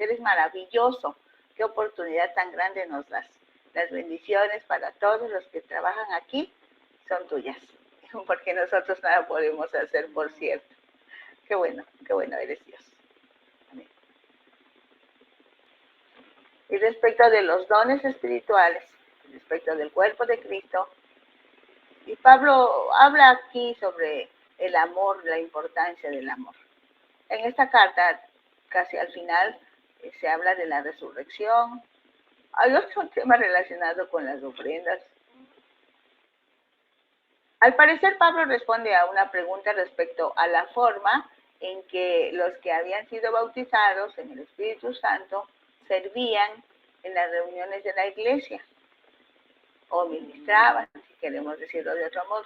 Eres maravilloso. Qué oportunidad tan grande nos das. Las bendiciones para todos los que trabajan aquí son tuyas, porque nosotros nada podemos hacer, por cierto. Qué bueno eres Dios. Amén. Y respecto de los dones espirituales, respecto del cuerpo de Cristo, y Pablo habla aquí sobre el amor, la importancia del amor. En esta carta, casi al final, se habla de la resurrección. Hay otro tema relacionado con las ofrendas. Al parecer, Pablo responde a una pregunta respecto a la forma en que los que habían sido bautizados en el Espíritu Santo servían en las reuniones de la iglesia, o ministraban, si queremos decirlo de otro modo.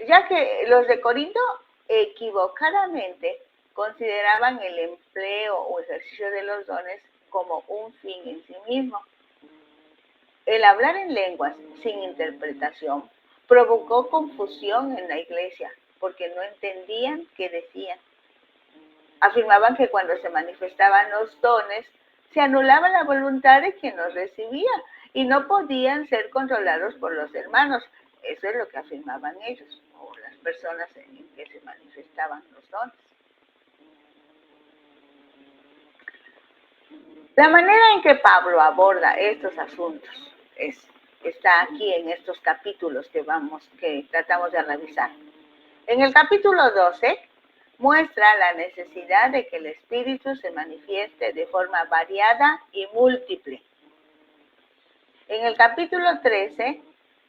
Ya que los de Corinto equivocadamente consideraban el empleo o ejercicio de los dones como un fin en sí mismo. El hablar en lenguas sin interpretación provocó confusión en la iglesia porque no entendían qué decían. Afirmaban que cuando se manifestaban los dones se anulaba la voluntad de quien los recibía y no podían ser controlados por los hermanos. Eso es lo que afirmaban ellos, o las personas en que se manifestaban los dones. La manera en que Pablo aborda estos asuntos está aquí en estos capítulos que tratamos de revisar. En el capítulo 12 muestra la necesidad de que el Espíritu se manifieste de forma variada y múltiple. En el capítulo 13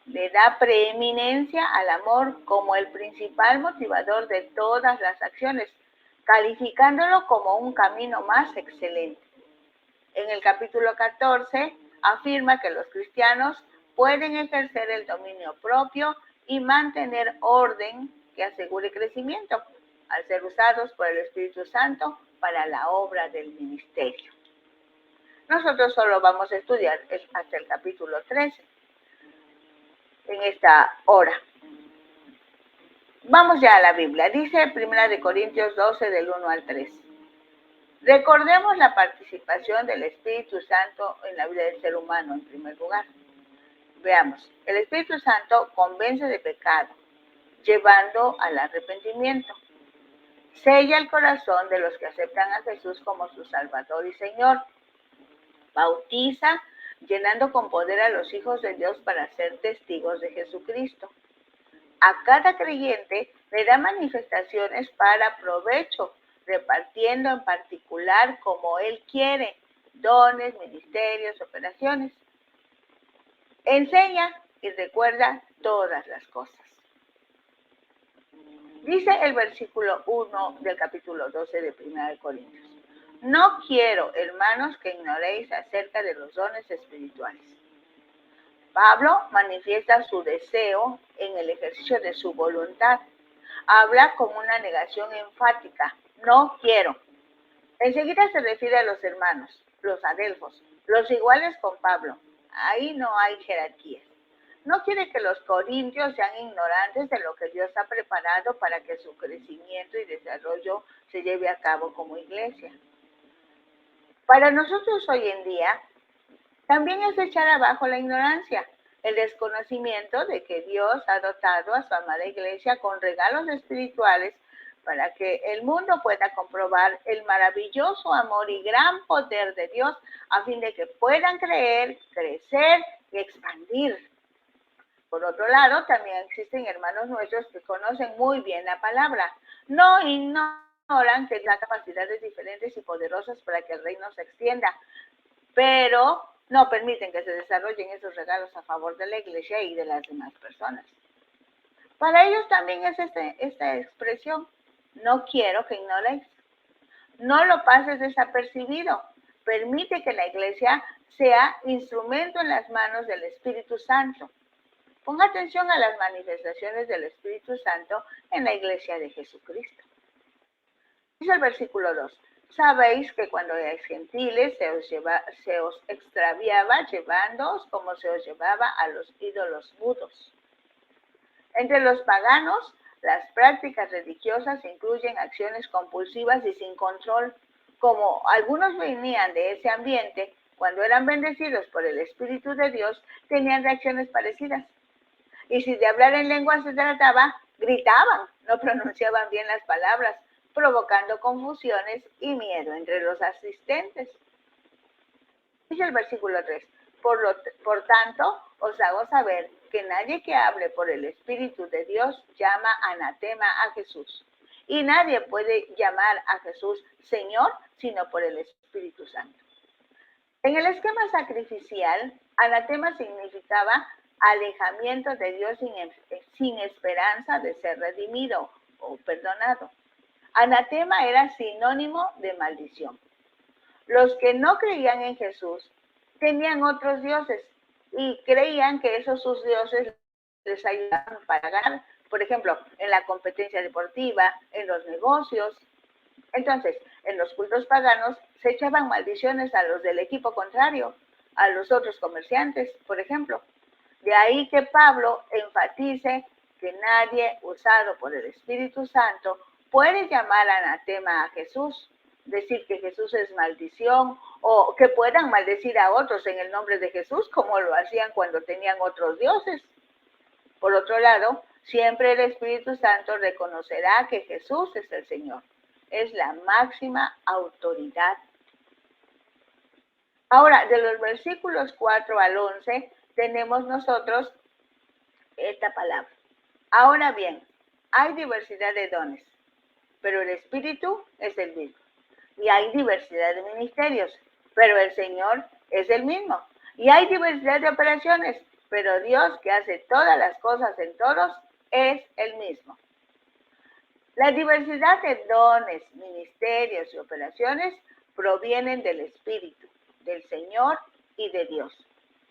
le da preeminencia al amor como el principal motivador de todas las acciones, calificándolo como un camino más excelente. En el capítulo 14 afirma que los cristianos pueden ejercer el dominio propio y mantener orden que asegure crecimiento, al ser usados por el Espíritu Santo para la obra del ministerio. Nosotros solo vamos a estudiar hasta el capítulo 13 en esta hora. Vamos ya a la Biblia. Dice 1 Corintios 12 del 1 al 3. Recordemos la participación del Espíritu Santo en la vida del ser humano en primer lugar. Veamos, el Espíritu Santo convence de pecado, llevando al arrepentimiento. Sella el corazón de los que aceptan a Jesús como su Salvador y Señor. Bautiza, llenando con poder a los hijos de Dios para ser testigos de Jesucristo. A cada creyente le da manifestaciones para provecho, repartiendo en particular como Él quiere, dones, ministerios, operaciones. Enseña y recuerda todas las cosas. Dice el versículo 1 del capítulo 12 de 1 Corintios. No quiero, hermanos, que ignoréis acerca de los dones espirituales. Pablo manifiesta su deseo en el ejercicio de su voluntad. Habla con una negación enfática. No quiero. Enseguida se refiere a los hermanos, los adelfos, los iguales con Pablo. Ahí no hay jerarquía. No quiere que los corintios sean ignorantes de lo que Dios ha preparado para que su crecimiento y desarrollo se lleve a cabo como iglesia. Para nosotros hoy en día, también es echar abajo la ignorancia, el desconocimiento de que Dios ha dotado a su amada iglesia con regalos espirituales para que el mundo pueda comprobar el maravilloso amor y gran poder de Dios a fin de que puedan creer, crecer y expandir. Por otro lado, también existen hermanos nuestros que conocen muy bien la palabra. No ignoran que da capacidades diferentes y poderosas para que el reino se extienda, pero no permiten que se desarrollen esos regalos a favor de la iglesia y de las demás personas. Para ellos también es esta expresión, no quiero que ignoréis. No lo pases desapercibido. Permite que la iglesia sea instrumento en las manos del Espíritu Santo. Ponga atención a las manifestaciones del Espíritu Santo en la iglesia de Jesucristo. Dice el versículo 2. Sabéis que cuando erais gentiles se os extraviaba llevándoos como se os llevaba a los ídolos mudos. Entre los paganos, las prácticas religiosas incluyen acciones compulsivas y sin control, Como algunos venían de ese ambiente, cuando eran bendecidos por el Espíritu de Dios, tenían reacciones parecidas. Y si de hablar en lengua se trataba, gritaban, no pronunciaban bien las palabras, provocando confusiones y miedo entre los asistentes. Dice el versículo 3, por tanto, os hago saber que nadie que hable por el Espíritu de Dios llama anatema a Jesús. Y nadie puede llamar a Jesús Señor, sino por el Espíritu Santo. En el esquema sacrificial, anatema significaba alejamiento de Dios sin esperanza de ser redimido o perdonado. Anatema era sinónimo de maldición. Los que no creían en Jesús tenían otros dioses y creían que esos sus dioses les ayudaban para ganar, por ejemplo, en la competencia deportiva, en los negocios. Entonces, en los cultos paganos se echaban maldiciones a los del equipo contrario, a los otros comerciantes, por ejemplo. De ahí que Pablo enfatice que nadie usado por el Espíritu Santo puede llamar anatema a Jesús, decir que Jesús es maldición o que puedan maldecir a otros en el nombre de Jesús como lo hacían cuando tenían otros dioses. Por otro lado, siempre el Espíritu Santo reconocerá que Jesús es el Señor. Es la máxima autoridad. Ahora, de los versículos 4 al 11, tenemos nosotros esta palabra. Ahora bien, hay diversidad de dones, pero el Espíritu es el mismo. Y hay diversidad de ministerios, pero el Señor es el mismo. Y hay diversidad de operaciones, pero Dios, que hace todas las cosas en todos, es el mismo. La diversidad de dones, ministerios y operaciones provienen del Espíritu, del Señor y de Dios.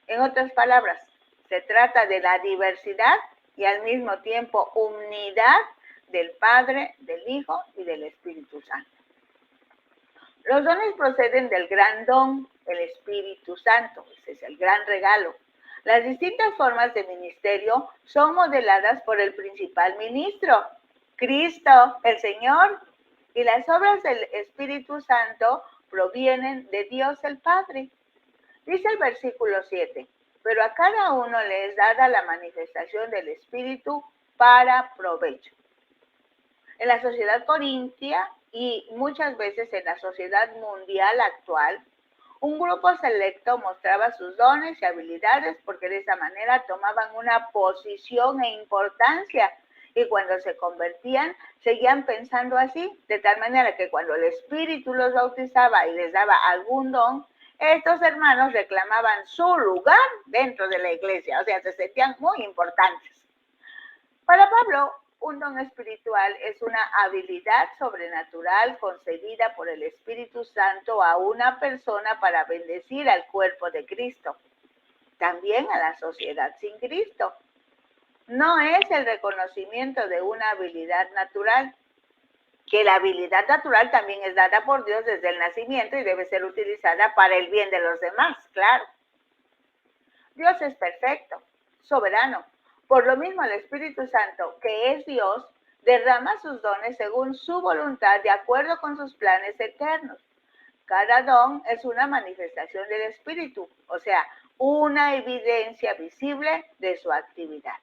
En otras palabras, se trata de la diversidad y al mismo tiempo unidad del Padre, del Hijo y del Espíritu Santo. Los dones proceden del gran don, el Espíritu Santo. Ese es el gran regalo. Las distintas formas de ministerio son modeladas por el principal ministro, Cristo, el Señor, y las obras del Espíritu Santo provienen de Dios el Padre. Dice el versículo 7, pero a cada uno le es dada la manifestación del Espíritu para provecho. En la sociedad corintia y muchas veces en la sociedad mundial actual, un grupo selecto mostraba sus dones y habilidades porque de esa manera tomaban una posición e importancia y cuando se convertían seguían pensando así, de tal manera que cuando el Espíritu los bautizaba y les daba algún don, estos hermanos reclamaban su lugar dentro de la iglesia, o sea, se sentían muy importantes. Para Pablo, un don espiritual es una habilidad sobrenatural concedida por el Espíritu Santo a una persona para bendecir al cuerpo de Cristo, también a la sociedad sin Cristo. No es el reconocimiento de una habilidad natural, que la habilidad natural también es dada por Dios desde el nacimiento y debe ser utilizada para el bien de los demás, claro. Dios es perfecto, soberano. Por lo mismo, el Espíritu Santo, que es Dios, derrama sus dones según su voluntad, de acuerdo con sus planes eternos. Cada don es una manifestación del Espíritu, o sea, una evidencia visible de su actividad.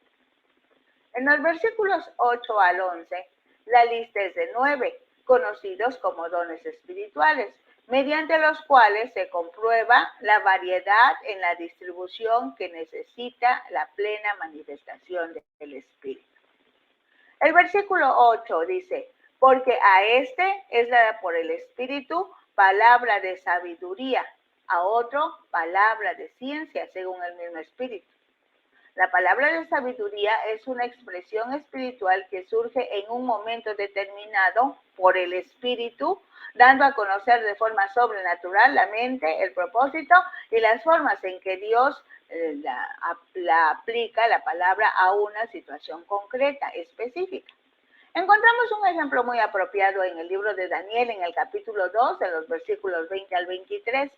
En los versículos 8 al 11, la lista es de 9, conocidos como dones espirituales, mediante los cuales se comprueba la variedad en la distribución que necesita la plena manifestación del Espíritu. El versículo 8 dice, porque a este es dada por el Espíritu palabra de sabiduría, a otro palabra de ciencia, según el mismo Espíritu. La palabra de sabiduría es una expresión espiritual que surge en un momento determinado por el Espíritu, dando a conocer de forma sobrenatural la mente, el propósito y las formas en que Dios la aplica la palabra a una situación concreta, específica. Encontramos un ejemplo muy apropiado en el libro de Daniel, en el capítulo 2, de los versículos 20 al 23.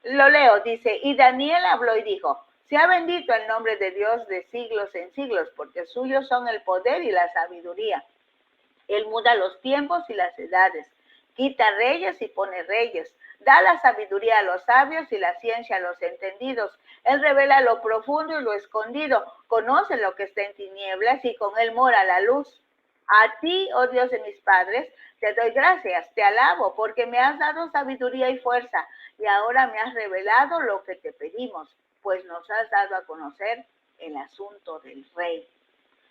Lo leo, dice, y Daniel habló y dijo, sea bendito el nombre de Dios de siglos en siglos, porque suyos son el poder y la sabiduría. Él muda los tiempos y las edades. Quita reyes y pone reyes. Da la sabiduría a los sabios y la ciencia a los entendidos. Él revela lo profundo y lo escondido. Conoce lo que está en tinieblas y con él mora la luz. A ti, oh Dios de mis padres, te doy gracias, te alabo, porque me has dado sabiduría y fuerza, y ahora me has revelado lo que te pedimos, pues nos has dado a conocer el asunto del rey.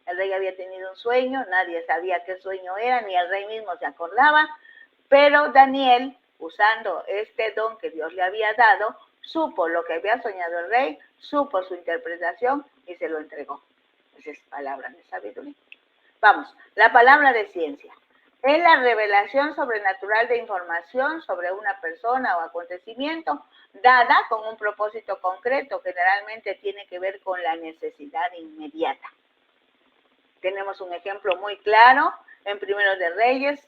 El rey había tenido un sueño, nadie sabía qué sueño era, ni el rey mismo se acordaba, pero Daniel, usando este don que Dios le había dado, supo lo que había soñado el rey, supo su interpretación y se lo entregó. Esa es palabra de sabiduría. Vamos, la palabra de ciencia. Es la revelación sobrenatural de información sobre una persona o acontecimiento dada con un propósito concreto, generalmente tiene que ver con la necesidad inmediata. Tenemos un ejemplo muy claro en Primero de Reyes,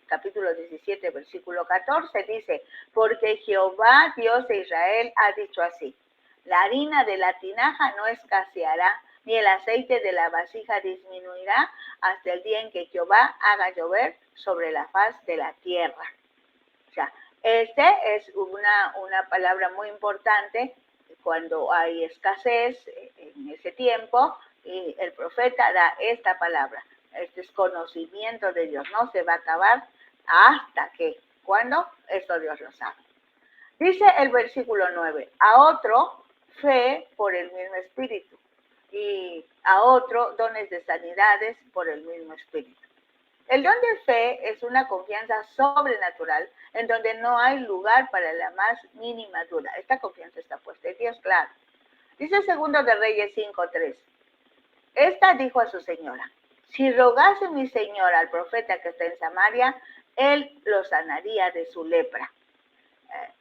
capítulo 17, versículo 14, dice, porque Jehová, Dios de Israel, ha dicho así, la harina de la tinaja no escaseará, ni el aceite de la vasija disminuirá hasta el día en que Jehová haga llover sobre la faz de la tierra. O sea, este es una palabra muy importante cuando hay escasez en ese tiempo, y el profeta da esta palabra. Este es conocimiento de Dios, no se va a acabar hasta que, ¿cuándo? Esto Dios lo sabe. Dice el versículo 9, a otro fe por el mismo espíritu y a otro dones de sanidades por el mismo espíritu. El don de fe es una confianza sobrenatural en donde no hay lugar para la más mínima duda. Esta confianza está puesta en Dios, claro. Dice Segundo de Reyes 5:3. Esta dijo a su señora, si rogase mi señora al profeta que está en Samaria, él lo sanaría de su lepra.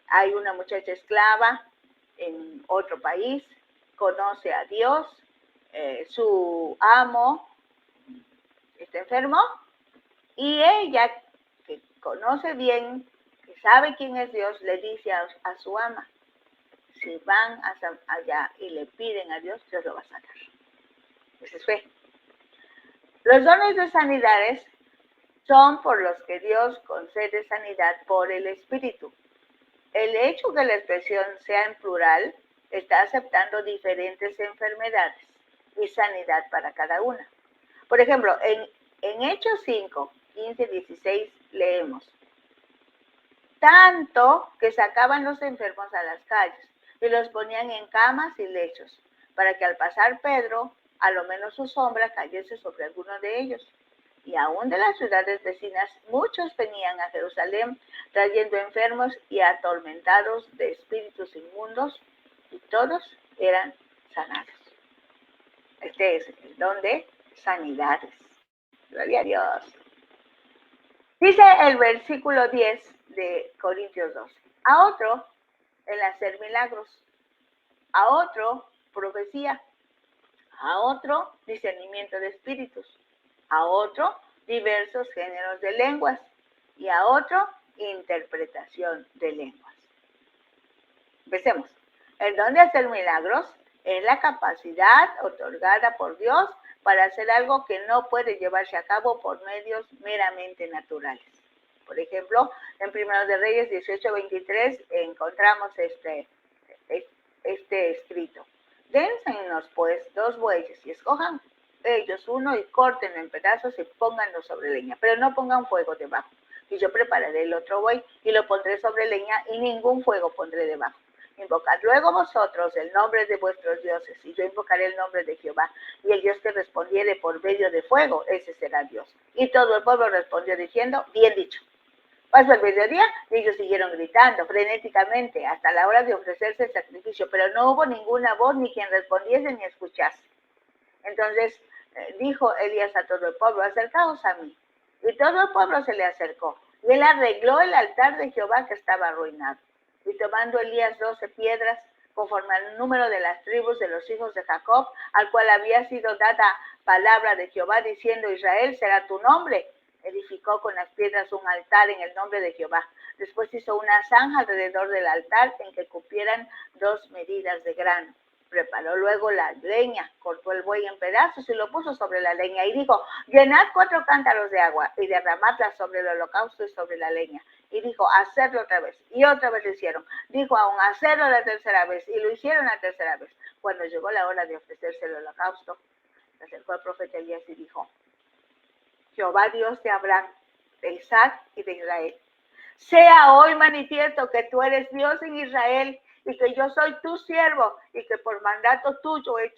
Hay una muchacha esclava en otro país, conoce a Dios, su amo está enfermo, y ella, que conoce bien, que sabe quién es Dios, le dice a su ama, si van allá y le piden a Dios, Dios lo va a sanar. Esa es fe. Los dones de sanidades son por los que Dios concede sanidad por el Espíritu. El hecho que la expresión sea en plural está aceptando diferentes enfermedades y sanidad para cada una. Por ejemplo, en Hechos 5, 15, 16 leemos, tanto que sacaban los enfermos a las calles y los ponían en camas y lechos, para que al pasar Pedro, a lo menos su sombra cayese sobre alguno de ellos. Y aún de las ciudades vecinas, muchos venían a Jerusalén trayendo enfermos y atormentados de espíritus inmundos, y todos eran sanados. Este es el don de sanidades. Gloria a Dios. Dice el versículo 10 de Corintios 12. A otro, el hacer milagros. A otro, profecía. A otro, discernimiento de espíritus. A otro, diversos géneros de lenguas. Y a otro, interpretación de lenguas. Empecemos. El don de hacer milagros es la capacidad otorgada por Dios para hacer algo que no puede llevarse a cabo por medios meramente naturales. Por ejemplo, en Primero de Reyes 18:23 encontramos este escrito. Dénsenos pues 2 bueyes y escojan ellos uno y córtenlo en pedazos y pónganlo sobre leña, pero no pongan fuego debajo. Y yo prepararé el otro buey y lo pondré sobre leña y ningún fuego pondré debajo. Invocad luego vosotros el nombre de vuestros dioses, y yo invocaré el nombre de Jehová, y el Dios que respondiere por medio de fuego, ese será Dios. Y todo el pueblo respondió diciendo, bien dicho. Pasó el mediodía y ellos siguieron gritando frenéticamente hasta la hora de ofrecerse el sacrificio, pero no hubo ninguna voz ni quien respondiese ni escuchase. Entonces dijo Elías a todo el pueblo, acercaos a mí. Y todo el pueblo se le acercó, y él arregló el altar de Jehová que estaba arruinado. Y tomando Elías 12 piedras, conforme al número de las tribus de los hijos de Jacob, al cual había sido dada palabra de Jehová, diciendo, Israel será tu nombre, edificó con las piedras un altar en el nombre de Jehová. Después hizo una zanja alrededor del altar en que cupieran 2 medidas de grano. Preparó luego la leña, cortó el buey en pedazos y lo puso sobre la leña y dijo, llenad 4 cántaros de agua y derramadla sobre el holocausto y sobre la leña. Y dijo, hacerlo otra vez. Y otra vez lo hicieron. Dijo aún, hacerlo la tercera vez. Y lo hicieron la tercera vez. Cuando llegó la hora de ofrecerse el holocausto, se acercó el profeta Elías y dijo, Jehová Dios de Abraham, de Isaac y de Israel, sea hoy manifiesto que tú eres Dios en Israel y que yo soy tu siervo y que por mandato tuyo he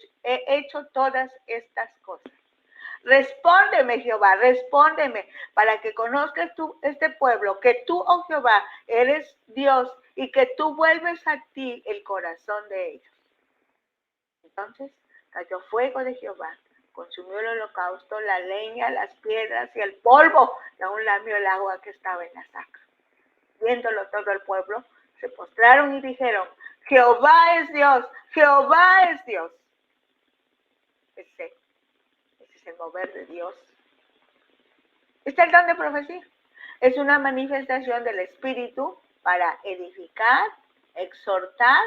hecho todas estas cosas. Respóndeme, Jehová, respóndeme, para que conozcas tú este pueblo, que tú, oh Jehová, eres Dios y que tú vuelves a ti el corazón de ellos. Entonces cayó fuego de Jehová, consumió el holocausto, la leña, las piedras y el polvo, y aún lamió el agua que estaba en la saca. Viéndolo todo el pueblo, se postraron y dijeron, Jehová es Dios, Jehová es Dios. Ese es el mover de Dios. Está el don de profecía. Es una manifestación del Espíritu para edificar, exhortar,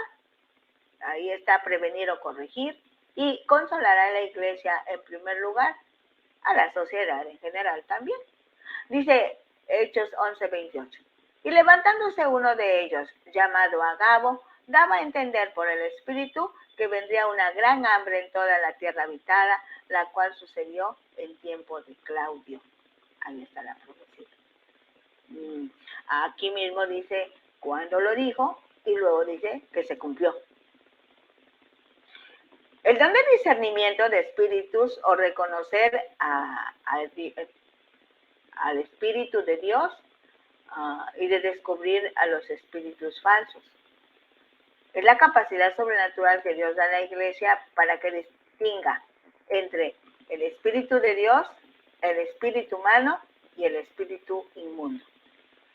ahí está prevenir o corregir, y consolar a la iglesia en primer lugar, a la sociedad en general también. Dice Hechos 11:28. Y levantándose uno de ellos, llamado Agabo, daba a entender por el Espíritu que vendría una gran hambre en toda la tierra habitada, la cual sucedió en tiempo de Claudio. Ahí está la profecía. Aquí mismo dice cuándo lo dijo y luego dice que se cumplió. El don del discernimiento de espíritus o reconocer al Espíritu de Dios y de descubrir a los espíritus falsos. Es la capacidad sobrenatural que Dios da a la iglesia para que distinga entre el Espíritu de Dios, el espíritu humano y el espíritu inmundo.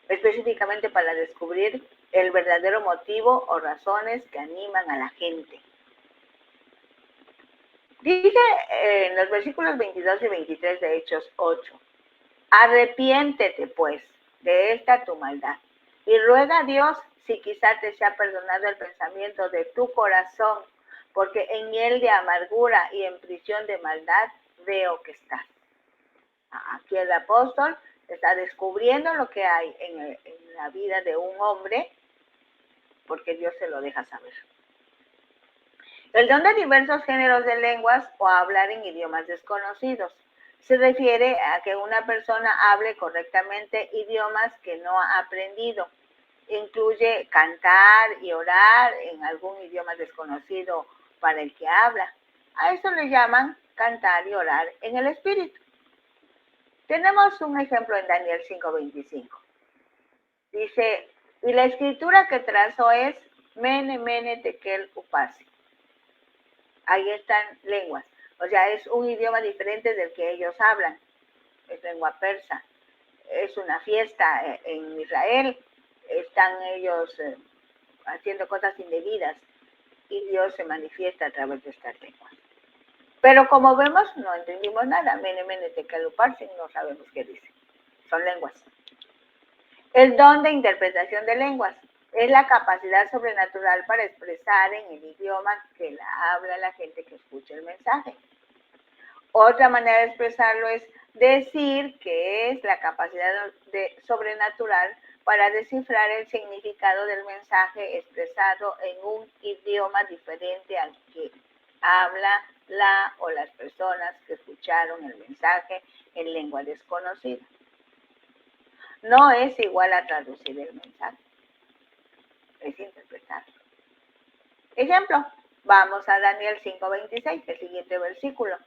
Específicamente para descubrir el verdadero motivo o razones que animan a la gente. Dice en los versículos 22 y 23 de Hechos 8, arrepiéntete pues de esta tu maldad y ruega a Dios si quizá te sea perdonado el pensamiento de tu corazón, porque en él de amargura y en prisión de maldad veo que estás. Aquí el apóstol está descubriendo lo que hay en la vida de un hombre, porque Dios se lo deja saber. El don de diversos géneros de lenguas o hablar en idiomas desconocidos se refiere a que una persona hable correctamente idiomas que no ha aprendido. Incluye cantar y orar en algún idioma desconocido para el que habla. A eso le llaman cantar y orar en el Espíritu. Tenemos un ejemplo en Daniel 5:25. Dice, y la escritura que trazo es Mene, Mene, Tekel, Upasi. Ahí están lenguas. O sea, es un idioma diferente del que ellos hablan. Es lengua persa. Es una fiesta en Israel. Están ellos haciendo cosas indebidas y Dios se manifiesta a través de estas lenguas. Pero como vemos, no entendimos nada. Mene, Mene, Tekel, Upasi, no sabemos qué dice. Son lenguas. El don de interpretación de lenguas es la capacidad sobrenatural para expresar en el idioma que la habla la gente que escucha el mensaje. Otra manera de expresarlo es decir que es la capacidad sobrenatural para descifrar el significado del mensaje expresado en un idioma diferente al que habla la o las personas que escucharon el mensaje en lengua desconocida. No es igual a traducir el mensaje, es interpretarlo. Ejemplo, vamos a Daniel 5:26, el siguiente versículo.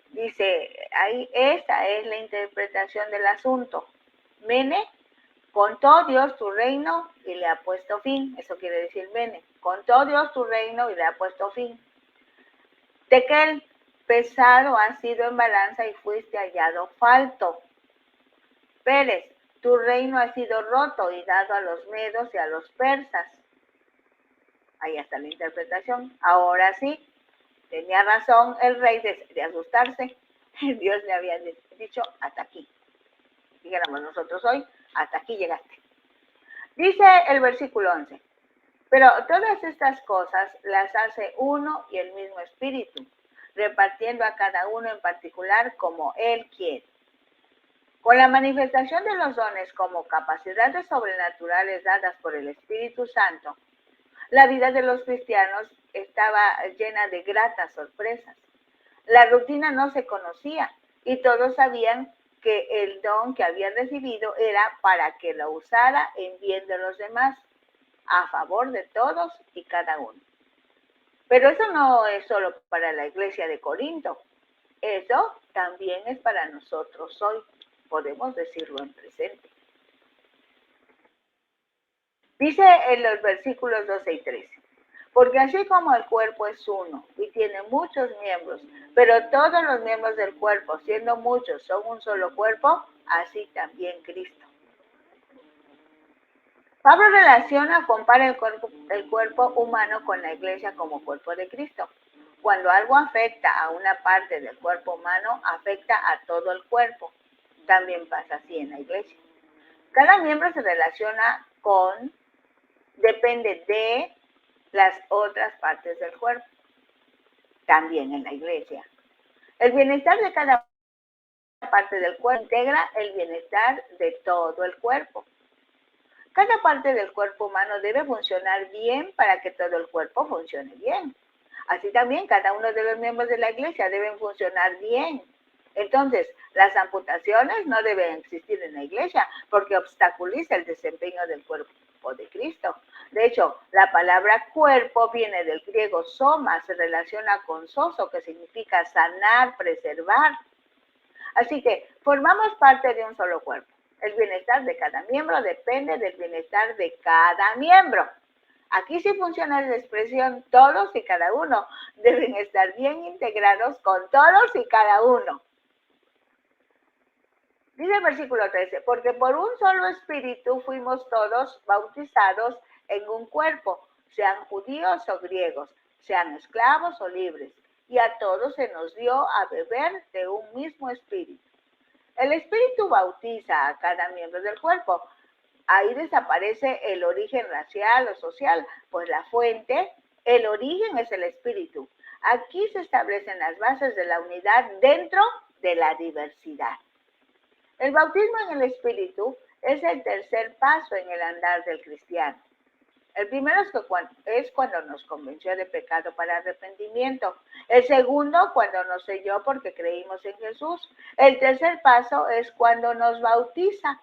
Dice, ahí esta es la interpretación del asunto. Mene, contó Dios tu reino y le ha puesto fin. Eso quiere decir Mene. Contó Dios tu reino y le ha puesto fin. Tekel, pesado has sido en balanza y fuiste hallado falto. Pérez, tu reino ha sido roto y dado a los medos y a los persas. Ahí está la interpretación. Ahora sí, tenía razón el rey de asustarse. Dios le había dicho, hasta aquí. Dijéramos nosotros hoy, hasta aquí llegaste. Dice el versículo 11, pero todas estas cosas las hace uno y el mismo Espíritu, repartiendo a cada uno en particular como Él quiere. Con la manifestación de los dones como capacidades sobrenaturales dadas por el Espíritu Santo, la vida de los cristianos estaba llena de gratas sorpresas. La rutina no se conocía y todos sabían que el don que habían recibido era para que lo usara en bien de los demás, a favor de todos y cada uno. Pero eso no es solo para la iglesia de Corinto, eso también es para nosotros hoy, podemos decirlo en presente. Dice en los versículos 12 y 13, porque así como el cuerpo es uno y tiene muchos miembros, pero todos los miembros del cuerpo, siendo muchos, son un solo cuerpo, así también Cristo. Pablo compara el cuerpo humano con la iglesia como cuerpo de Cristo. Cuando algo afecta a una parte del cuerpo humano, afecta a todo el cuerpo. También pasa así en la iglesia. Cada miembro se relaciona depende de las otras partes del cuerpo. También en la iglesia. El bienestar de cada parte del cuerpo integra el bienestar de todo el cuerpo. Cada parte del cuerpo humano debe funcionar bien para que todo el cuerpo funcione bien. Así también cada uno de los miembros de la iglesia deben funcionar bien. Entonces, las amputaciones no deben existir en la iglesia porque obstaculiza el desempeño del cuerpo de Cristo. De hecho, la palabra cuerpo viene del griego soma, se relaciona con soso, que significa sanar, preservar. Así que formamos parte de un solo cuerpo. El bienestar de cada miembro depende del bienestar de cada miembro. Aquí sí funciona la expresión todos y cada uno. Deben estar bien integrados con todos y cada uno. Dice el versículo 13, porque por un solo espíritu fuimos todos bautizados en un cuerpo, sean judíos o griegos, sean esclavos o libres, y a todos se nos dio a beber de un mismo espíritu. El espíritu bautiza a cada miembro del cuerpo. Ahí desaparece el origen racial o social, pues la fuente, el origen es el espíritu. Aquí se establecen las bases de la unidad dentro de la diversidad. El bautismo en el espíritu es el tercer paso en el andar del cristiano. El primero es cuando nos convenció de pecado para arrepentimiento. El segundo, cuando nos selló porque creímos en Jesús. El tercer paso es cuando nos bautiza.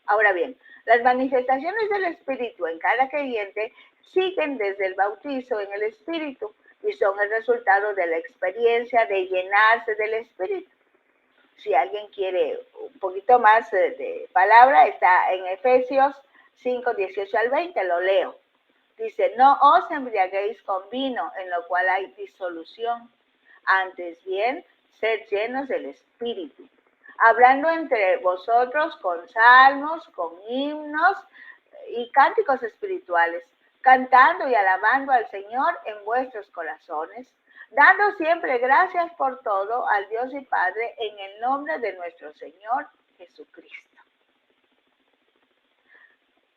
Ahora bien, las manifestaciones del Espíritu en cada creyente siguen desde el bautizo en el Espíritu y son el resultado de la experiencia de llenarse del Espíritu. Si alguien quiere un poquito más de palabra, está en Efesios 5, 18 al 20, lo leo. Dice, no os embriaguéis con vino, en lo cual hay disolución. Antes bien, sed llenos del Espíritu, hablando entre vosotros con salmos, con himnos y cánticos espirituales, cantando y alabando al Señor en vuestros corazones, dando siempre gracias por todo al Dios y Padre en el nombre de nuestro Señor Jesucristo.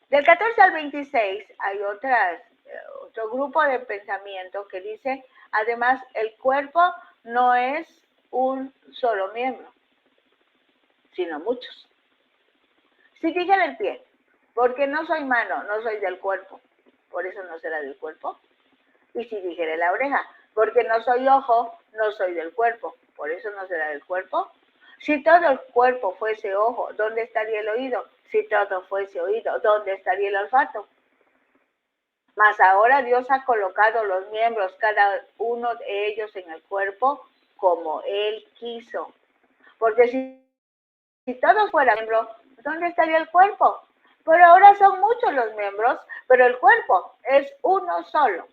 Del 14 al 26 hay otro grupo de pensamiento que dice, además, el cuerpo no es un solo miembro, sino muchos. Si dijera el pie, porque no soy mano, no soy del cuerpo, por eso no será del cuerpo. Y si dijera la oreja, porque no soy ojo, no soy del cuerpo, por eso no será del cuerpo. Si todo el cuerpo fuese ojo, ¿dónde estaría el oído? Si todo fuese oído, ¿dónde estaría el olfato? Mas ahora Dios ha colocado los miembros, cada uno de ellos en el cuerpo, como Él quiso. Porque si todos fueran miembros, ¿dónde estaría el cuerpo? Pero ahora son muchos los miembros, pero el cuerpo es uno solo.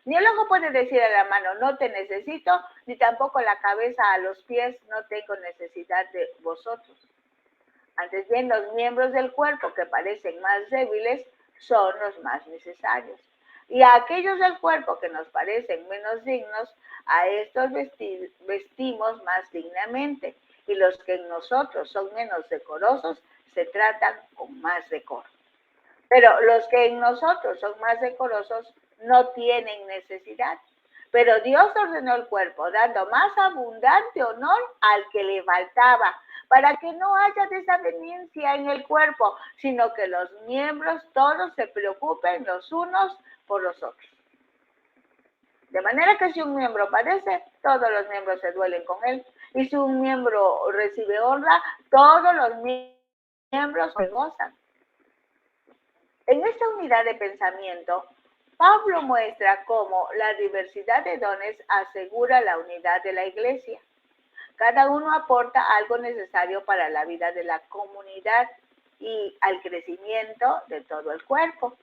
Ni el ojo puede decir a la mano, no te necesito, ni tampoco la cabeza a los pies, no tengo necesidad de vosotros. Antes bien, los miembros del cuerpo que parecen más débiles son los más necesarios. Y a aquellos del cuerpo que nos parecen menos dignos, a estos vestimos más dignamente. Y los que en nosotros son menos decorosos, se tratan con más decoro. Pero los que en nosotros son más decorosos no tienen necesidad. Pero Dios ordenó el cuerpo, dando más abundante honor al que le faltaba, para que no haya desaveniencia en el cuerpo, sino que los miembros todos se preocupen los unos por los otros. De manera que si un miembro padece, todos los miembros se duelen con él. Y si un miembro recibe honra, todos los miembros se gozan. En esta unidad de pensamiento, Pablo muestra cómo la diversidad de dones asegura la unidad de la iglesia. Cada uno aporta algo necesario para la vida de la comunidad y al crecimiento de todo el cuerpo.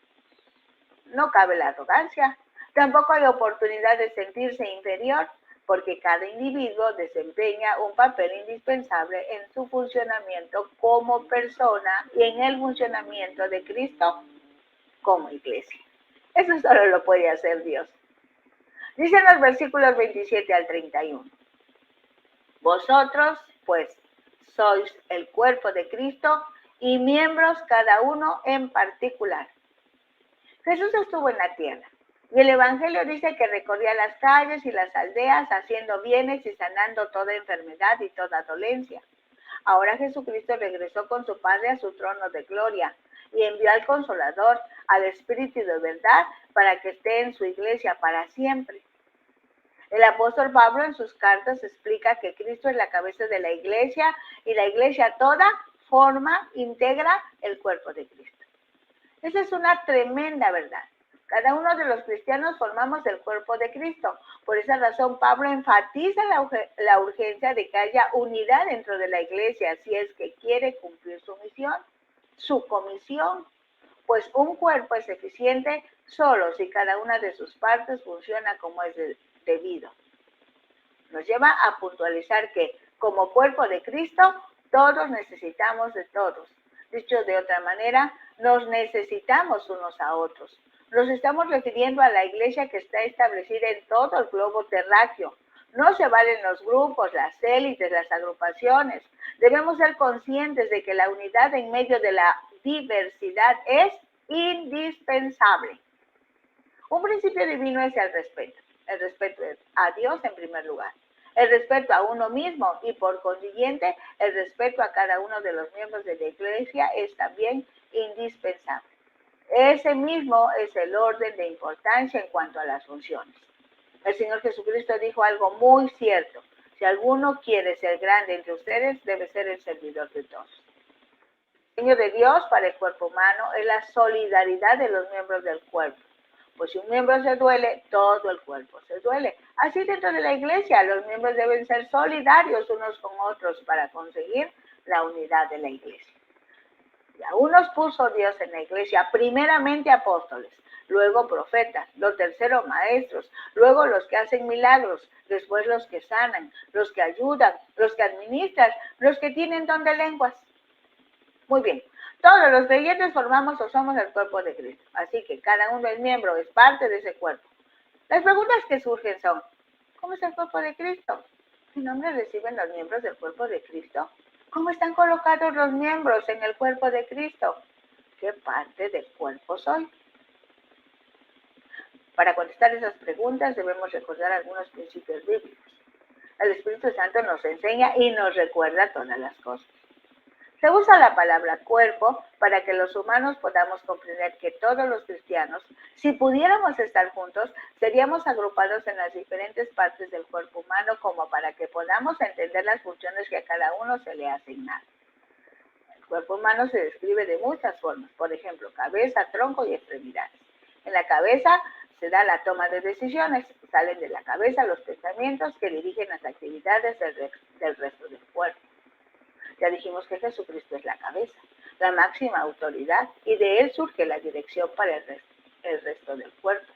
No cabe la arrogancia. Tampoco hay oportunidad de sentirse inferior, porque cada individuo desempeña un papel indispensable en su funcionamiento como persona y en el funcionamiento de Cristo como iglesia. Eso solo lo puede hacer Dios. Dicen los versículos 27 al 31. Vosotros, pues, sois el cuerpo de Cristo y miembros cada uno en particular. Jesús estuvo en la tierra y el Evangelio dice que recorría las calles y las aldeas haciendo bienes y sanando toda enfermedad y toda dolencia. Ahora Jesucristo regresó con su Padre a su trono de gloria y envió al Consolador, al Espíritu de verdad, para que esté en su iglesia para siempre. El apóstol Pablo en sus cartas explica que Cristo es la cabeza de la iglesia y la iglesia toda integra el cuerpo de Cristo. Esa es una tremenda verdad. Cada uno de los cristianos formamos el cuerpo de Cristo. Por esa razón, Pablo enfatiza la urgencia de que haya unidad dentro de la iglesia si es que quiere cumplir su misión, su comisión. Pues un cuerpo es eficiente solo si cada una de sus partes funciona como es debido. Nos lleva a puntualizar que, como cuerpo de Cristo, todos necesitamos de todos. Dicho de otra manera, nos necesitamos unos a otros. Nos estamos refiriendo a la iglesia que está establecida en todo el globo terráqueo. No se valen los grupos, las élites, las agrupaciones. Debemos ser conscientes de que la unidad en medio de la diversidad es indispensable. Un principio divino es el respeto. El respeto a Dios en primer lugar. El respeto a uno mismo y por consiguiente el respeto a cada uno de los miembros de la iglesia es también indispensable. Ese mismo es el orden de importancia en cuanto a las funciones. El Señor Jesucristo dijo algo muy cierto. Si alguno quiere ser grande entre ustedes, debe ser el servidor de todos. El diseño de Dios para el cuerpo humano es la solidaridad de los miembros del cuerpo. Pues si un miembro se duele, todo el cuerpo se duele. Así dentro de la iglesia, los miembros deben ser solidarios unos con otros para conseguir la unidad de la iglesia. Y a unos puso Dios en la iglesia, primeramente apóstoles, luego profetas, los terceros maestros, luego los que hacen milagros, después los que sanan, los que ayudan, los que administran, los que tienen don de lenguas. Muy bien, todos los creyentes formamos o somos el cuerpo de Cristo, así que cada uno es miembro, es parte de ese cuerpo. Las preguntas que surgen son, ¿cómo es el cuerpo de Cristo? ¿Qué nombre reciben los miembros del cuerpo de Cristo? ¿Cómo están colocados los miembros en el cuerpo de Cristo? ¿Qué parte del cuerpo soy? Para contestar esas preguntas debemos recordar algunos principios bíblicos. El Espíritu Santo nos enseña y nos recuerda todas las cosas. Se usa la palabra cuerpo para que los humanos podamos comprender que todos los cristianos, si pudiéramos estar juntos, seríamos agrupados en las diferentes partes del cuerpo humano como para que podamos entender las funciones que a cada uno se le ha asignado. El cuerpo humano se describe de muchas formas, por ejemplo, cabeza, tronco y extremidades. En la cabeza se da la toma de decisiones, salen de la cabeza los pensamientos que dirigen las actividades del resto del cuerpo. Ya dijimos que Jesucristo es la cabeza, la máxima autoridad, y de él surge la dirección para el resto del cuerpo.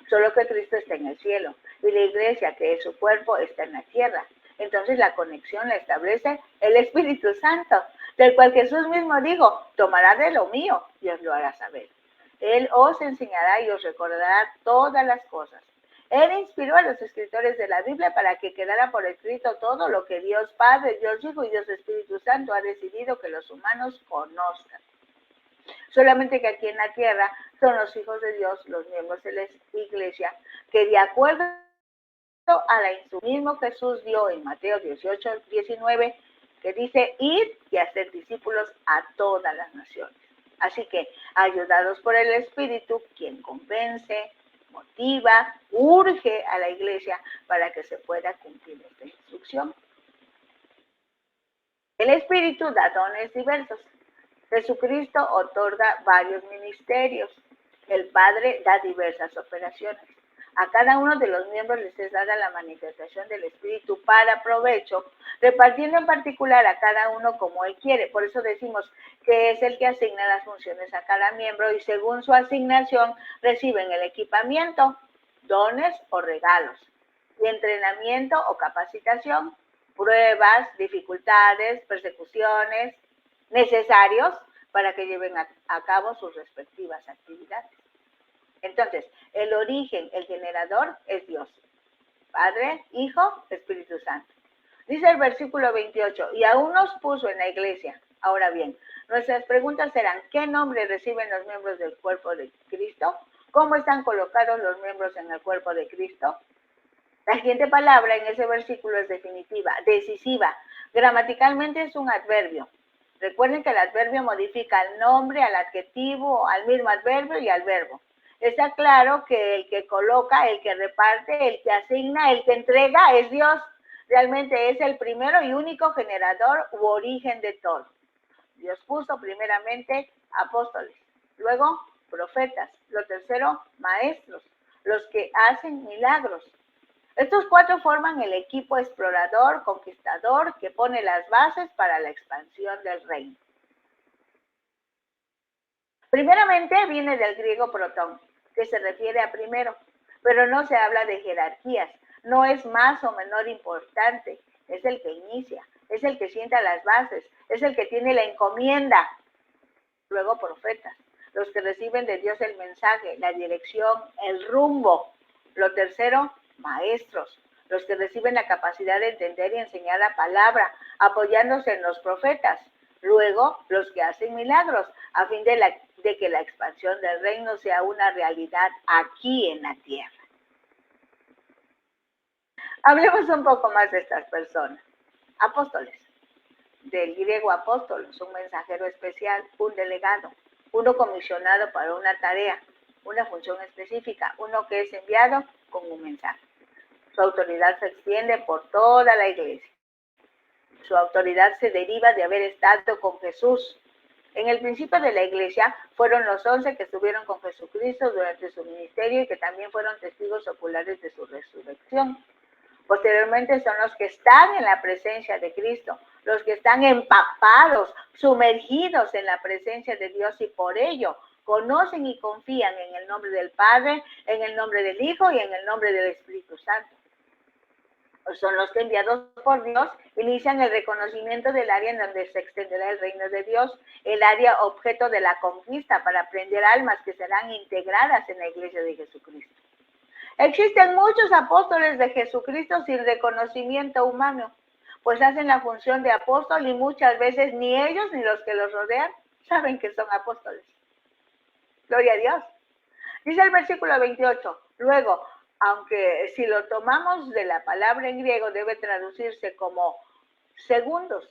Solo que Cristo está en el cielo, y la iglesia, que es su cuerpo, está en la tierra. Entonces la conexión la establece el Espíritu Santo, del cual Jesús mismo dijo, tomará de lo mío y os lo hará saber. Él os enseñará y os recordará todas las cosas. Él inspiró a los escritores de la Biblia para que quedara por escrito todo lo que Dios Padre, Dios Hijo y Dios Espíritu Santo ha decidido que los humanos conozcan. Solamente que aquí en la tierra son los hijos de Dios, los miembros de la iglesia, que de acuerdo a la instrucción mismo Jesús dio en Mateo 18:19, que dice, ir y hacer discípulos a todas las naciones. Así que, ayudados por el Espíritu, quien convence, motiva, urge a la iglesia para que se pueda cumplir esta instrucción. El Espíritu da dones diversos. Jesucristo otorga varios ministerios. El Padre da diversas operaciones. A cada uno de los miembros les es dada la manifestación del Espíritu para provecho, repartiendo en particular a cada uno como Él quiere. Por eso decimos que es el que asigna las funciones a cada miembro y según su asignación reciben el equipamiento, dones o regalos, y entrenamiento o capacitación, pruebas, dificultades, persecuciones, necesarios para que lleven a cabo sus respectivas actividades. Entonces, el origen, el generador es Dios, Padre, Hijo, Espíritu Santo. Dice el versículo 28, y aún nos puso en la iglesia. Ahora bien, nuestras preguntas serán, ¿qué nombre reciben los miembros del cuerpo de Cristo? ¿Cómo están colocados los miembros en el cuerpo de Cristo? La siguiente palabra en ese versículo es definitiva, decisiva. Gramaticalmente es un adverbio. Recuerden que el adverbio modifica al nombre, al adjetivo, al mismo adverbio y al verbo. Está claro que el que coloca, el que reparte, el que asigna, el que entrega es Dios. Realmente es el primero y único generador u origen de todo. Dios puso primeramente apóstoles, luego profetas, lo tercero maestros, los que hacen milagros. Estos cuatro forman el equipo explorador, conquistador, que pone las bases para la expansión del reino. Primeramente viene del griego protón, que se refiere a primero, pero no se habla de jerarquías, no es más o menor importante, es el que inicia, es el que sienta las bases, es el que tiene la encomienda. Luego profetas, los que reciben de Dios el mensaje, la dirección, el rumbo. Lo tercero, maestros, los que reciben la capacidad de entender y enseñar la palabra, apoyándose en los profetas. Luego, los que hacen milagros, a fin de que la expansión del reino sea una realidad aquí en la tierra. Hablemos un poco más de estas personas. Apóstoles, del griego apóstolos, un mensajero especial, un delegado, uno comisionado para una tarea, una función específica, uno que es enviado con un mensaje. Su autoridad se extiende por toda la iglesia. Su autoridad se deriva de haber estado con Jesús. En el principio de la iglesia fueron los 11 que estuvieron con Jesucristo durante su ministerio y que también fueron testigos oculares de su resurrección. Posteriormente son los que están en la presencia de Cristo, los que están empapados, sumergidos en la presencia de Dios y por ello conocen y confían en el nombre del Padre, en el nombre del Hijo y en el nombre del Espíritu Santo. Son los que enviados por Dios inician el reconocimiento del área en donde se extenderá el reino de Dios, el área objeto de la conquista para prender almas que serán integradas en la iglesia de Jesucristo. Existen muchos apóstoles de Jesucristo sin reconocimiento humano, pues hacen la función de apóstol y muchas veces ni ellos ni los que los rodean saben que son apóstoles. Gloria a Dios. Dice el versículo 28, luego, aunque si lo tomamos de la palabra en griego debe traducirse como segundos,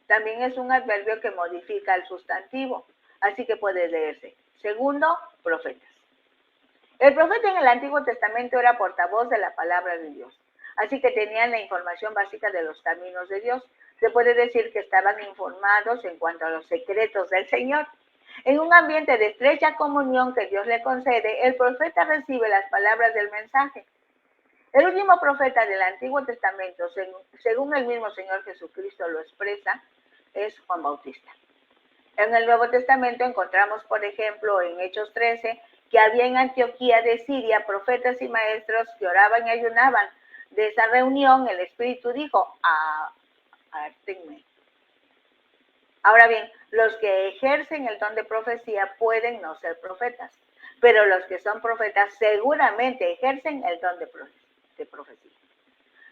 también es un adverbio que modifica el sustantivo, así que puede leerse, segundo, profetas. El profeta en el Antiguo Testamento era portavoz de la palabra de Dios, así que tenían la información básica de los caminos de Dios. Se puede decir que estaban informados en cuanto a los secretos del Señor. En un ambiente de estrecha comunión que Dios le concede, el profeta recibe las palabras del mensaje. El último profeta del Antiguo Testamento, según el mismo Señor Jesucristo lo expresa, es Juan Bautista. En el Nuevo Testamento encontramos, por ejemplo, en Hechos 13, que había en Antioquía de Siria profetas y maestros que oraban y ayunaban. De esa reunión el Espíritu dijo, apártenme. Ahora bien, los que ejercen el don de profecía pueden no ser profetas, pero los que son profetas seguramente ejercen el don de profecía.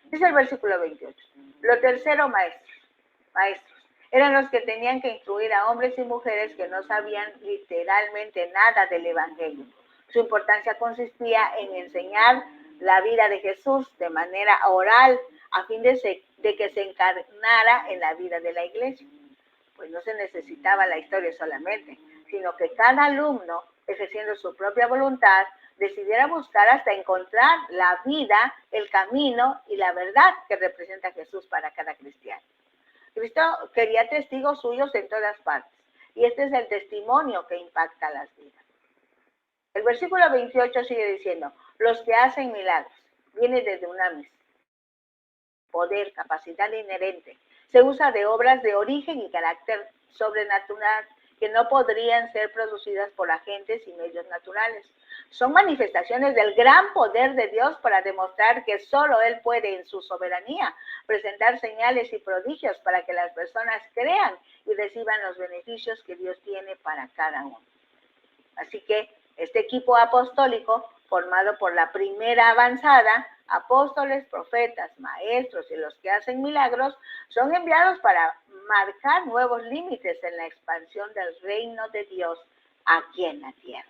Dice el versículo 28. Lo tercero, maestros. Eran los que tenían que instruir a hombres y mujeres que no sabían literalmente nada del Evangelio. Su importancia consistía en enseñar la vida de Jesús de manera oral a fin de que se encarnara en la vida de la iglesia. Pues no se necesitaba la historia solamente, sino que cada alumno, ejerciendo su propia voluntad, decidiera buscar hasta encontrar la vida, el camino y la verdad que representa Jesús para cada cristiano. Cristo quería testigos suyos en todas partes, y este es el testimonio que impacta las vidas. El versículo 28 sigue diciendo, los que hacen milagros, viene de dunamis, poder, capacidad inherente. Se usa de obras de origen y carácter sobrenatural que no podrían ser producidas por agentes y medios naturales. Son manifestaciones del gran poder de Dios para demostrar que solo Él puede en su soberanía presentar señales y prodigios para que las personas crean y reciban los beneficios que Dios tiene para cada uno. Así que este equipo apostólico, formado por la primera avanzada, apóstoles, profetas, maestros y los que hacen milagros, son enviados para marcar nuevos límites en la expansión del reino de Dios aquí en la tierra.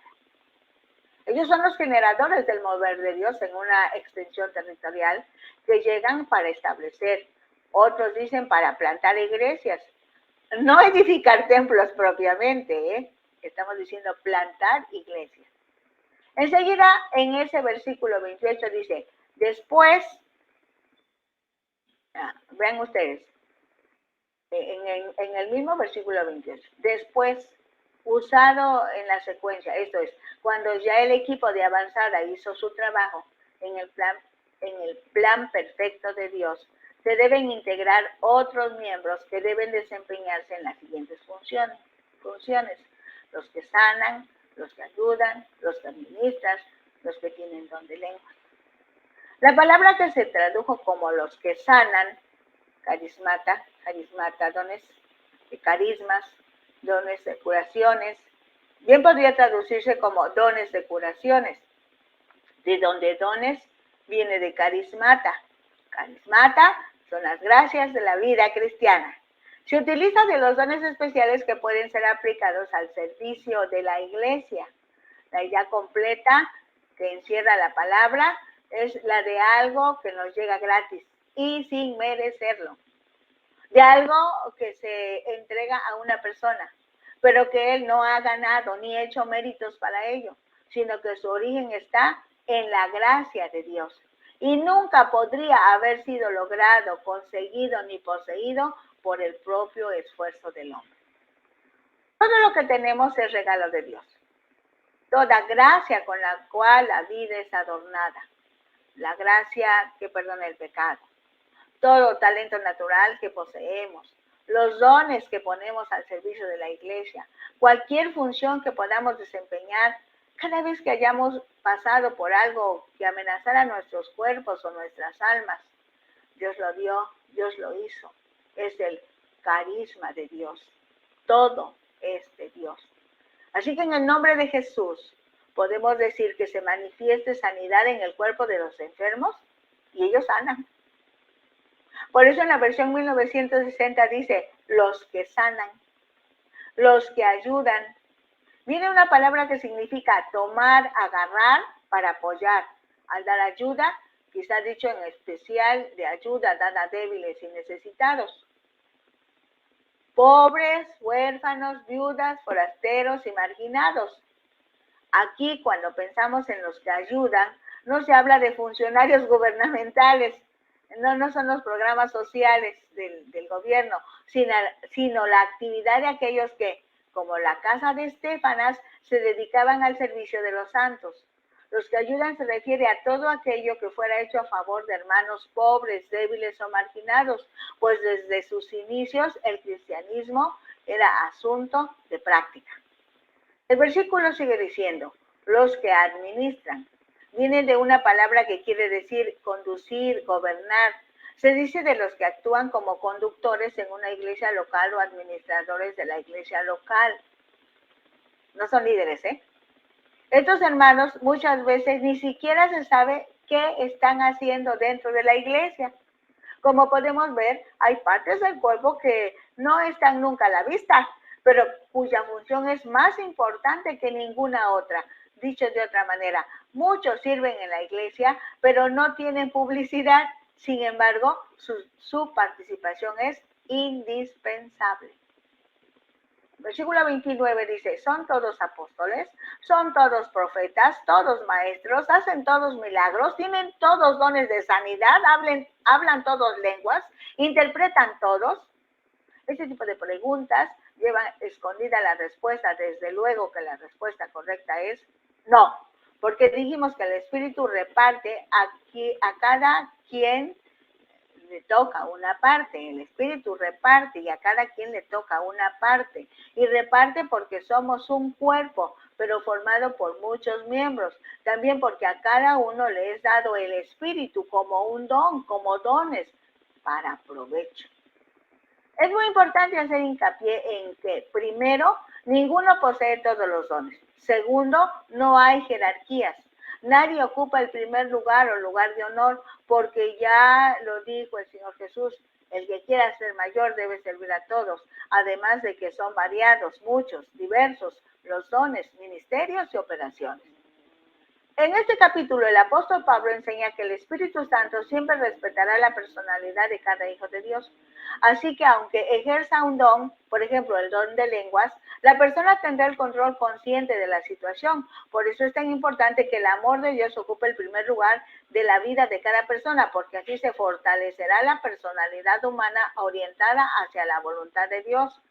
Ellos son los generadores del mover de Dios en una extensión territorial que llegan para establecer. Otros dicen para plantar iglesias, no edificar templos propiamente, Estamos diciendo plantar iglesias. Enseguida, en ese versículo 28 dice, después, vean ustedes, en el mismo versículo 28, después, usado en la secuencia, esto es, cuando ya el equipo de avanzada hizo su trabajo en el plan perfecto de Dios, se deben integrar otros miembros que deben desempeñarse en las siguientes funciones. Los que sanan, los que ayudan, los que administran, los que tienen don de lengua. La palabra que se tradujo como los que sanan, carismata, dones de carismas, dones de curaciones, bien podría traducirse como dones de curaciones, de donde dones viene de carismata. Carismata son las gracias de la vida cristiana. Se utiliza de los dones especiales que pueden ser aplicados al servicio de la iglesia. La idea completa que encierra la palabra es la de algo que nos llega gratis y sin merecerlo. De algo que se entrega a una persona, pero que él no ha ganado ni hecho méritos para ello, sino que su origen está en la gracia de Dios. Y nunca podría haber sido logrado, conseguido ni poseído por el propio esfuerzo del hombre. Todo lo que tenemos es regalo de Dios. Toda gracia con la cual la vida es adornada. La gracia que perdona el pecado. Todo talento natural que poseemos. Los dones que ponemos al servicio de la iglesia. Cualquier función que podamos desempeñar. Cada vez que hayamos pasado por algo que amenazara nuestros cuerpos o nuestras almas. Dios lo dio, Dios lo hizo. Es el carisma de Dios. Todo es de Dios. Así que en el nombre de Jesús podemos decir que se manifieste sanidad en el cuerpo de los enfermos y ellos sanan. Por eso en la versión 1960 dice, los que sanan, los que ayudan. Viene una palabra que significa tomar, agarrar para apoyar. Al dar ayuda, quizá dicho en especial de ayuda dada a débiles y necesitados. Pobres, huérfanos, viudas, forasteros y marginados. Aquí, cuando pensamos en los que ayudan, no se habla de funcionarios gubernamentales, no son los programas sociales del gobierno, sino la actividad de aquellos que, como la casa de Estéfanas, se dedicaban al servicio de los santos. Los que ayudan se refiere a todo aquello que fuera hecho a favor de hermanos pobres, débiles o marginados, pues desde sus inicios el cristianismo era asunto de práctica. El versículo sigue diciendo, los que administran. Viene de una palabra que quiere decir conducir, gobernar. Se dice de los que actúan como conductores en una iglesia local o administradores de la iglesia local. No son líderes, Estos hermanos muchas veces ni siquiera se sabe qué están haciendo dentro de la iglesia. Como podemos ver, hay partes del cuerpo que no están nunca a la vista, pero cuya función es más importante que ninguna otra. Dicho de otra manera, muchos sirven en la iglesia, pero no tienen publicidad. Sin embargo, su participación es indispensable. Versículo 29 dice, son todos apóstoles, son todos profetas, todos maestros, hacen todos milagros, tienen todos dones de sanidad, hablan todos lenguas, interpretan todos. Este tipo de preguntas llevan escondida la respuesta. Desde luego que la respuesta correcta es no, porque dijimos que el Espíritu reparte a cada quien le toca una parte, el Espíritu reparte y a cada quien le toca una parte, y reparte porque somos un cuerpo, pero formado por muchos miembros, también porque a cada uno le es dado el Espíritu como un don, como dones, para provecho. Es muy importante hacer hincapié en que, primero, ninguno posee todos los dones. Segundo, no hay jerarquías. Nadie ocupa el primer lugar o lugar de honor, porque ya lo dijo el Señor Jesús, el que quiera ser mayor debe servir a todos, además de que son variados, muchos, diversos, los dones, ministerios y operaciones. En este capítulo, el apóstol Pablo enseña que el Espíritu Santo siempre respetará la personalidad de cada hijo de Dios. Así que aunque ejerza un don, por ejemplo, el don de lenguas, la persona tendrá el control consciente de la situación. Por eso es tan importante que el amor de Dios ocupe el primer lugar de la vida de cada persona, porque así se fortalecerá la personalidad humana orientada hacia la voluntad de Dios.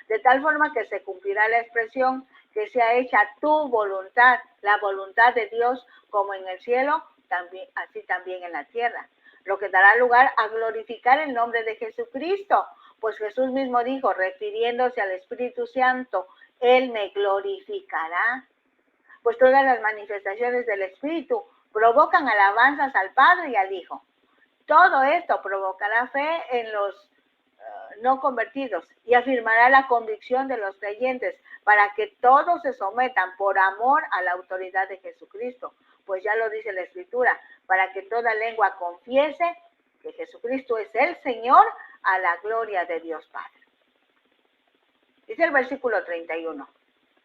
De tal forma que se cumplirá la expresión que sea hecha tu voluntad, la voluntad de Dios, como en el cielo, también, así también en la tierra. Lo que dará lugar a glorificar el nombre de Jesucristo, pues Jesús mismo dijo, refiriéndose al Espíritu Santo, Él me glorificará. Pues todas las manifestaciones del Espíritu provocan alabanzas al Padre y al Hijo. Todo esto provocará fe en los no convertidos y afirmará la convicción de los creyentes para que todos se sometan por amor a la autoridad de Jesucristo, pues ya lo dice la Escritura, para que toda lengua confiese que Jesucristo es el Señor, a la gloria de Dios Padre. Dice el versículo 31,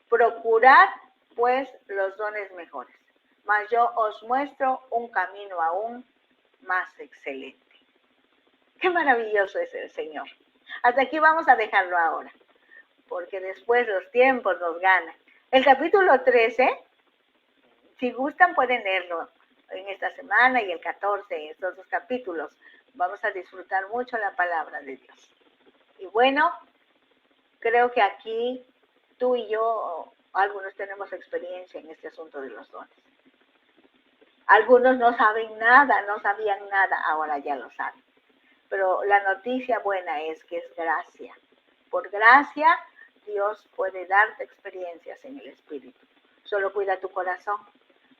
procurad pues los dones mejores, mas yo os muestro un camino aún más excelente. Qué maravilloso es el Señor. Hasta aquí vamos a dejarlo ahora, porque después los tiempos nos ganan. El capítulo 13, si gustan pueden leerlo en esta semana, y el 14, estos dos capítulos. Vamos a disfrutar mucho la palabra de Dios. Y bueno, creo que aquí tú y yo, algunos tenemos experiencia en este asunto de los dones. Algunos no saben nada, no sabían nada, ahora ya lo saben. Pero la noticia buena es que es gracia. Por gracia, Dios puede darte experiencias en el Espíritu. Solo cuida tu corazón.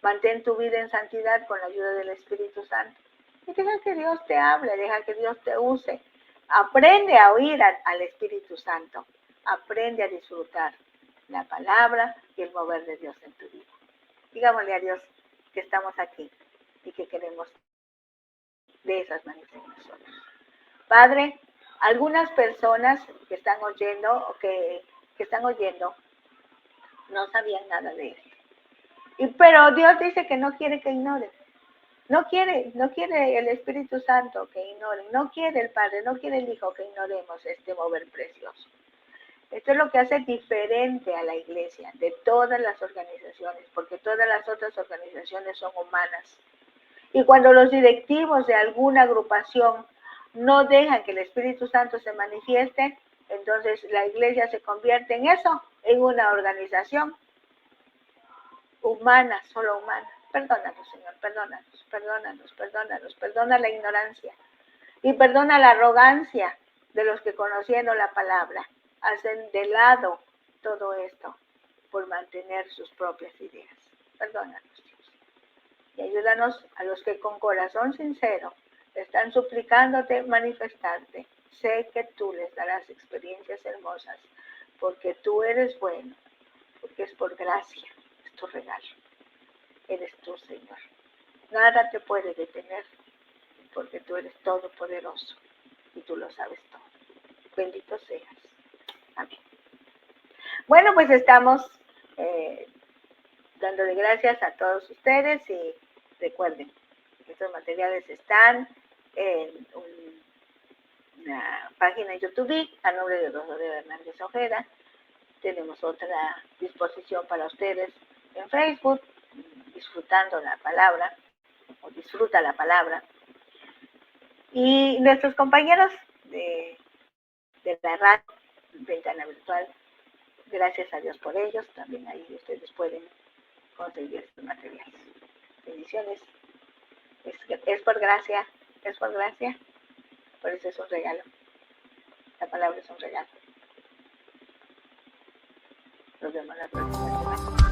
Mantén tu vida en santidad con la ayuda del Espíritu Santo. Y deja que Dios te hable, deja que Dios te use. Aprende a oír al Espíritu Santo. Aprende a disfrutar la palabra y el mover de Dios en tu vida. Digámosle a Dios que estamos aquí y que queremos de esas manifestaciones. Padre, algunas personas que están oyendo o que están oyendo no sabían nada de esto. Pero Dios dice que no quiere que ignoren. No quiere el Espíritu Santo que ignoren. No quiere el Padre, no quiere el Hijo que ignoremos este mover precioso. Esto es lo que hace diferente a la iglesia de todas las organizaciones, porque todas las otras organizaciones son humanas. Y cuando los directivos de alguna agrupación no dejan que el Espíritu Santo se manifieste, entonces la iglesia se convierte en eso, en una organización humana, solo humana. Perdónanos, Señor, perdónanos, perdona la ignorancia y perdona la arrogancia de los que, conociendo la palabra, hacen de lado todo esto por mantener sus propias ideas. Perdónanos, Dios. Y ayúdanos a los que con corazón sincero están suplicándote manifestarte. Sé que tú les darás experiencias hermosas, porque tú eres bueno, porque es por gracia, es tu regalo. Eres tú, Señor. Nada te puede detener, porque tú eres todopoderoso y tú lo sabes todo. Bendito seas. Amén. Bueno, pues estamos dándole gracias a todos ustedes y recuerden, estos materiales están en una página en YouTube a nombre de Rosario Hernández Ojeda. Tenemos otra disposición para ustedes en Facebook, disfrutando la palabra, o disfruta la palabra. Y nuestros compañeros de la radio, Ventana Virtual, gracias a Dios por ellos, también ahí ustedes pueden conseguir estos materiales. Bendiciones. Es por gracia, por eso es un regalo. La palabra es un regalo. Nos vemos la próxima semana.